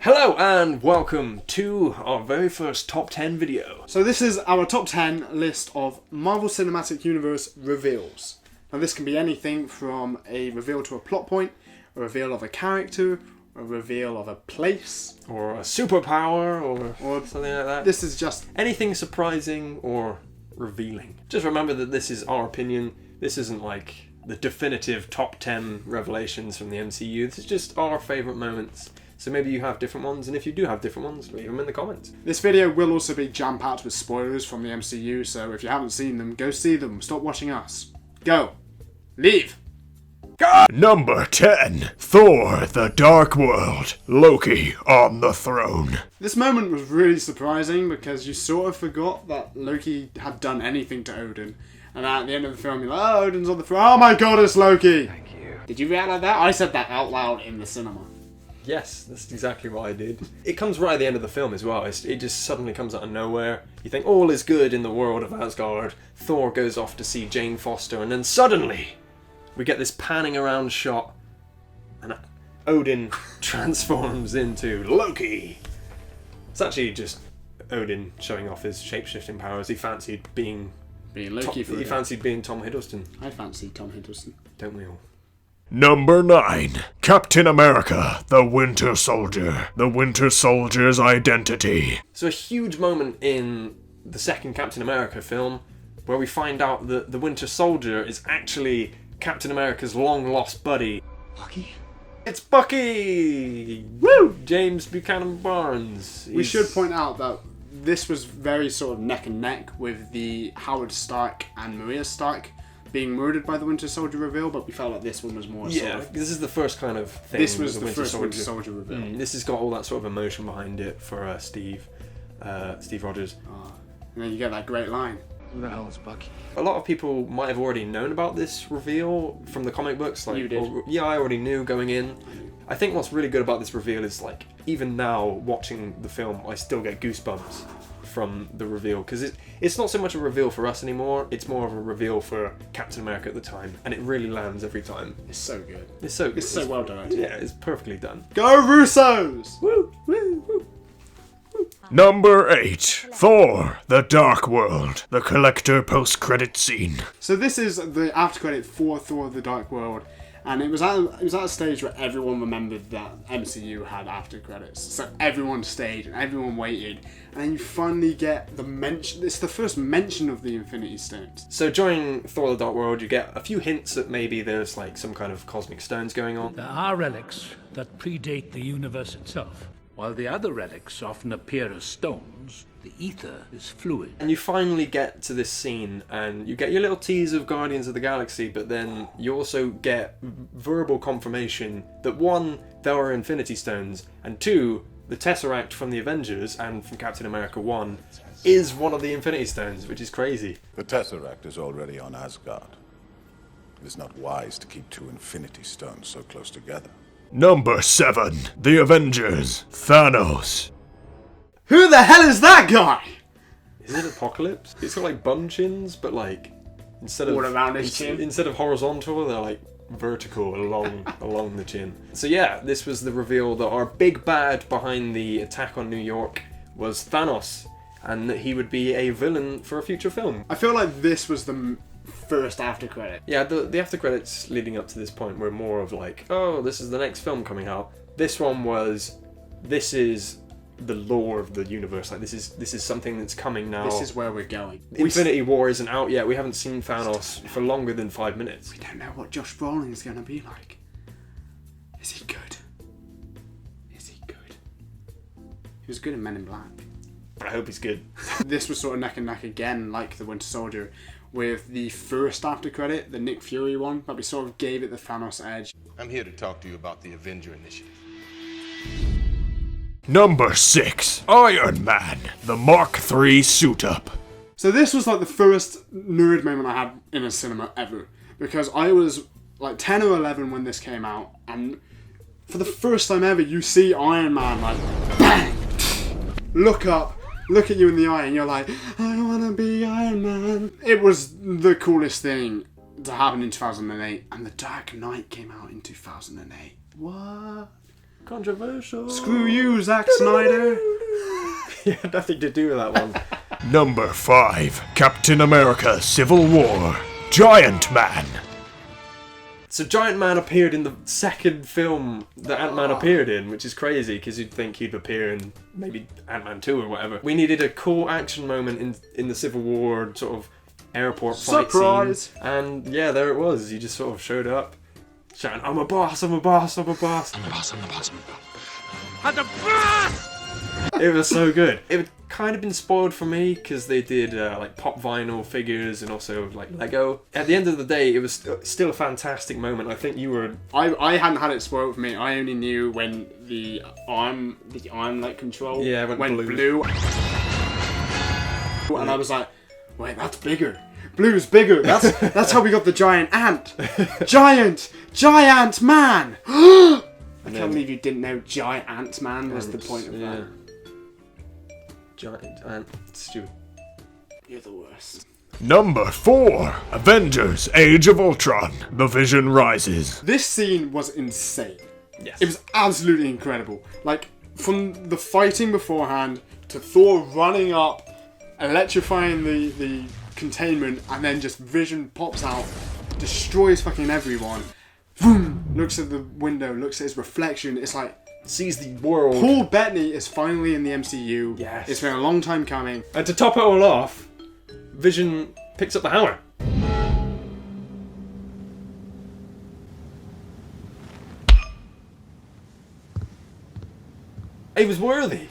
Hello and welcome to our very first top 10 video. So this is our top 10 list of Marvel Cinematic Universe reveals. Now this can be anything from a reveal to a plot point, a reveal of a character, a reveal of a place, Or a superpower or something like that. This is just anything surprising or revealing. Just remember that this is our opinion. This isn't like the definitive top 10 revelations from the MCU. This is just our favourite moments. So maybe you have different ones, and if you do have different ones, leave them in the comments. This video will also be jam-packed with spoilers from the MCU, so if you haven't seen them, go see them. Stop watching us. Go. Leave. Go! Number 10. Thor, the Dark World. Loki on the throne. This moment was really surprising because you sort of forgot that Loki had done anything to Odin. And at the end of the film, you're like, oh, Odin's on the throne. Oh my god, it's Loki. Thank you. Did you react like that? I said that out loud in the cinema. Yes, that's exactly what I did. It comes right at the end of the film as well. It just suddenly comes out of nowhere. You think all is good in the world of Asgard. Thor goes off to see Jane Foster, and then suddenly we get this panning around shot, and Odin transforms into Loki. It's actually just Odin showing off his shape-shifting powers. He fancied being Loki for he fancied being Tom Hiddleston. I fancy Tom Hiddleston. Don't we all? Number 9. Captain America, the Winter Soldier. The Winter Soldier's identity. So a huge moment in the second Captain America film where we find out that the Winter Soldier is actually Captain America's long-lost buddy. Bucky? It's Bucky! Woo! James Buchanan Barnes. We should point out that this was very sort of neck and neck with the Howard Stark and Maria Stark being murdered by the Winter Soldier reveal, but we felt like this one was more Yeah, sort of... this is the first kind of thing. This was with the first Winter Winter Soldier reveal. This has got all that sort of emotion behind it for Steve Rogers. And then you get that great line. Who the hell is Bucky? A lot of people might have already known about this reveal from the comic books. Like, You did. Yeah, I already knew going in. I think what's really good about this reveal is, like, even now watching the film, I still get goosebumps from the reveal, because it's not so much a reveal for us anymore, it's more of a reveal for Captain America at the time, and it really lands every time. It's so good. It's so good. It's so well done. Yeah, it's perfectly done. Go Russos! Woo! Woo! Woo! Number 8. Thor, the Dark World. The collector post-credit scene. So this is the after credit for Thor: The Dark World, and it was at a stage where everyone remembered that MCU had after credits. So everyone stayed and everyone waited, and then you finally get the mention. It's the first mention of the Infinity Stones. So during Thor: The Dark World, you get a few hints that maybe there's like some kind of cosmic stones going on. There are relics that predate the universe itself. While the other relics often appear as stones, the ether is fluid. And you finally get to this scene, and you get your little tease of Guardians of the Galaxy, but then you also get verbal confirmation that 1, there are Infinity Stones, and 2, the Tesseract from the Avengers and from Captain America 1 is one of the Infinity Stones, which is crazy. The Tesseract is already on Asgard. It is not wise to keep 2 Infinity Stones so close together. Number 7. The Avengers. Thanos. Who the hell is that guy? Is it Apocalypse? It's got like bum chins, but like instead of All around his chin? Instead of horizontal, they're like vertical along the chin. So yeah, this was the reveal that our big bad behind the attack on New York was Thanos, and that he would be a villain for a future film. I feel like this was the first after credit. Yeah, the after credits leading up to this point were more of like, oh, this is the next film coming out. This one was, this is the lore of the universe. Like this is something that's coming now. This is where we're going. Infinity War isn't out yet. We haven't seen Thanos for longer than 5 minutes. We don't know what Josh Brolin is going to be like. Is he good? Is he good? He was good in Men in Black. I hope he's good. This was sort of neck and neck again, like the Winter Soldier, with the first after credit, the Nick Fury one, but we sort of gave it the Thanos edge. I'm here to talk to you about the Avenger Initiative. Number 6. Iron Man. The Mark III suit-up. So this was like the first nerd moment I had in a cinema ever, because I was like 10 or 11 when this came out, and for the first time ever you see Iron Man like bang, look up, look at you in the eye, and you're like, I wanna be Iron Man. It was the coolest thing to happen in 2008, and The Dark Knight came out in 2008. What? Controversial. Screw you, Zack Snyder. Yeah, nothing to do with that one. Number 5. Captain America Civil War. Giant Man. So Giant Man appeared in the second film that Ant-Man appeared in, which is crazy because you'd think he'd appear in maybe Ant-Man 2 or whatever. We needed a cool action moment in the Civil War sort of airport fight Surprise! scene. And yeah, there it was. He just sort of showed up shouting, I'm a boss, I'm a boss, I'm a boss. I'm the boss, I'm the boss, I'm the boss. I'm the boss! It was so good. It had kind of been spoiled for me because they did like pop vinyl figures and also like Lego. At the end of the day, it was still a fantastic moment. I think you were... I hadn't had it spoiled for me. I only knew when the arm like control went blue. blue. And I was like, wait, that's bigger. Blue's bigger. That's how we got the giant ant. Giant man. I can't believe you didn't know Giant Ant-Man was the point of that. Giant ant. Stupid. You're the worst. Number 4. Avengers Age of Ultron. The Vision Rises. This scene was insane. Yes. It was absolutely incredible. Like, from the fighting beforehand to Thor running up, electrifying the containment, and then just Vision pops out, destroys fucking everyone. Boom! Looks at the window, looks at his reflection. It's like, sees the world. Paul Bettany is finally in the MCU. Yes. It's been a long time coming. And to top it all off, Vision picks up the hammer. He was worthy.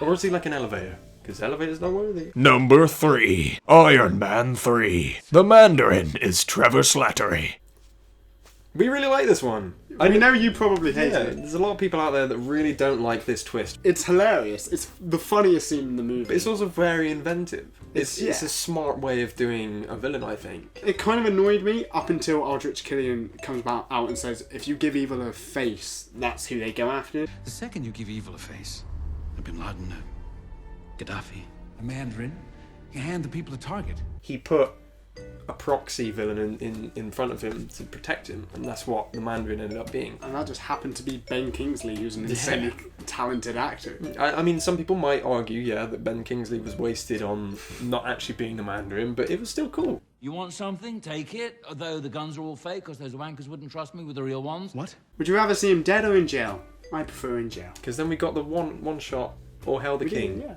Or was he like an elevator? Because elevator's not worthy. Number 3. Iron Man 3. The Mandarin is Trevor Slattery. We really like this one. I know you probably hate Yeah, it. there's a lot of people out there that really don't like this twist. It's hilarious. It's the funniest scene in the movie. But it's also very inventive. It's Yeah. a smart way of doing a villain, I think. It kind of annoyed me up until Aldrich Killian comes out and says, if you give evil a face, that's who they go after. The second you give evil a face, a Bin Laden, a Gaddafi, a Mandarin, you hand the people a target. He put a proxy villain in front of him to protect him, and that's what the Mandarin ended up being. And that just happened to be Ben Kingsley, who's an insanely talented actor. I mean, some people might argue, yeah, that Ben Kingsley was wasted on not actually being the Mandarin, but it was still cool. You want something? Take it. Although the guns are all fake, because those wankers wouldn't trust me with the real ones. What? Would you rather see him dead or in jail? I prefer in jail. Because then we got the one shot, All Hail the King, Yeah,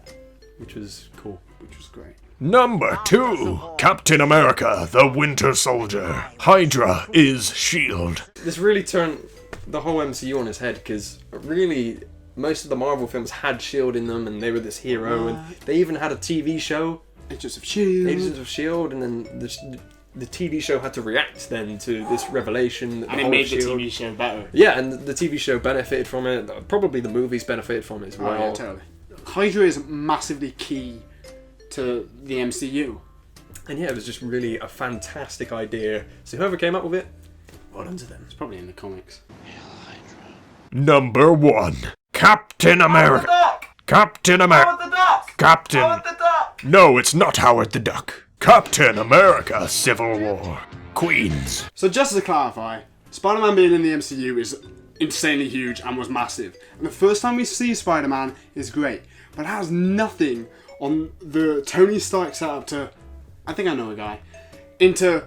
which was cool. which was great. Number 2. Captain America The Winter Soldier. Hydra is S.H.I.E.L.D. This really turned the whole MCU on its head, because really most of the Marvel films had S.H.I.E.L.D. in them, and they were this hero, and they even had a TV show, Agents of S.H.I.E.L.D. Agents of S.H.I.E.L.D., and then the TV show had to react then to this revelation. That And the it whole made of the S.H.I.E.L.D. TV show better. Yeah, and the TV show benefited from it. Probably the movies benefited from it as well. Oh, yeah, totally. Hydra is massively key to the MCU. And yeah, it was just really a fantastic idea. So whoever came up with it, well done to them. It's probably in the comics. Number 1. Captain America. Captain America. Captain. No, it's not Howard the Duck. Captain America Civil War. Queens. So just to clarify, Spider-Man being in the MCU is insanely huge and was massive. And the first time we see Spider-Man is great. But it has nothing on the Tony Stark setup to, I think I know a guy, into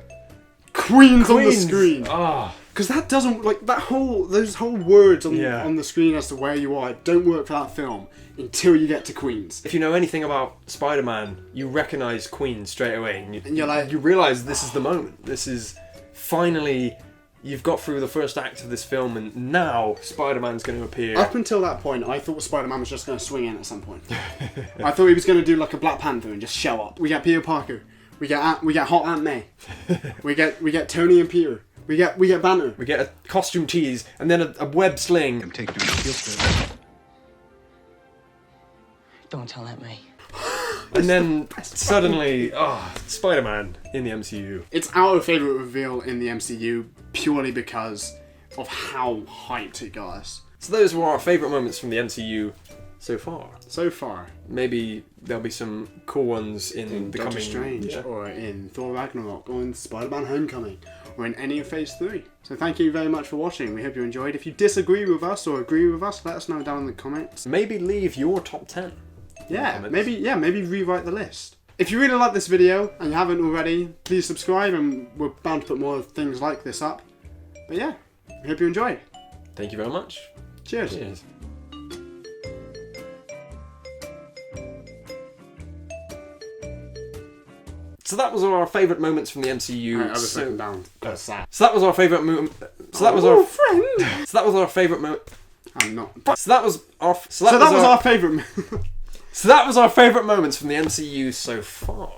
Queens on the screen. Ah. Because that doesn't, like, those whole words on, Yeah. on the screen as to where you are don't work for that film until you get to Queens. If you know anything about Spider-Man, you recognise Queen straight away, and you're like, you realise this is the moment. This is finally, you've got through the first act of this film, and now Spider-Man's going to appear. Up until that point, I thought Spider-Man was just going to swing in at some point. I thought he was going to do like a Black Panther and just show up. We get Peter Parker. We get Hot Aunt May. we get Tony and Peter. We get Banner. We get a costume tease, and then a web sling. I'm taking a Don't tell Aunt May. And then suddenly, Spider-Man in the MCU. It's our favourite reveal in the MCU purely because of how hyped it got us. So those were our favourite moments from the MCU so far. So far. Maybe there'll be some cool ones in the Doctor coming... Strange, Yeah. or in Thor Ragnarok, or in Spider-Man Homecoming, or in any of Phase 3. So thank you very much for watching. We hope you enjoyed. If you disagree with us or agree with us, let us know down in the comments. Maybe leave your top 10. Yeah, maybe rewrite the list. If you really like this video and you haven't already, please subscribe, and we're bound to put more things like this up. But yeah, we hope you enjoyed. Thank you very much. Cheers. Cheers. So that was our favourite moments from the MCU. Right, I was sitting down. Sad. So that was our favourite moment. So that was Oh, our friend. So that was our favourite moment. I'm not. So that was our. So that was our favourite. So that was our favourite moments from the MCU so far.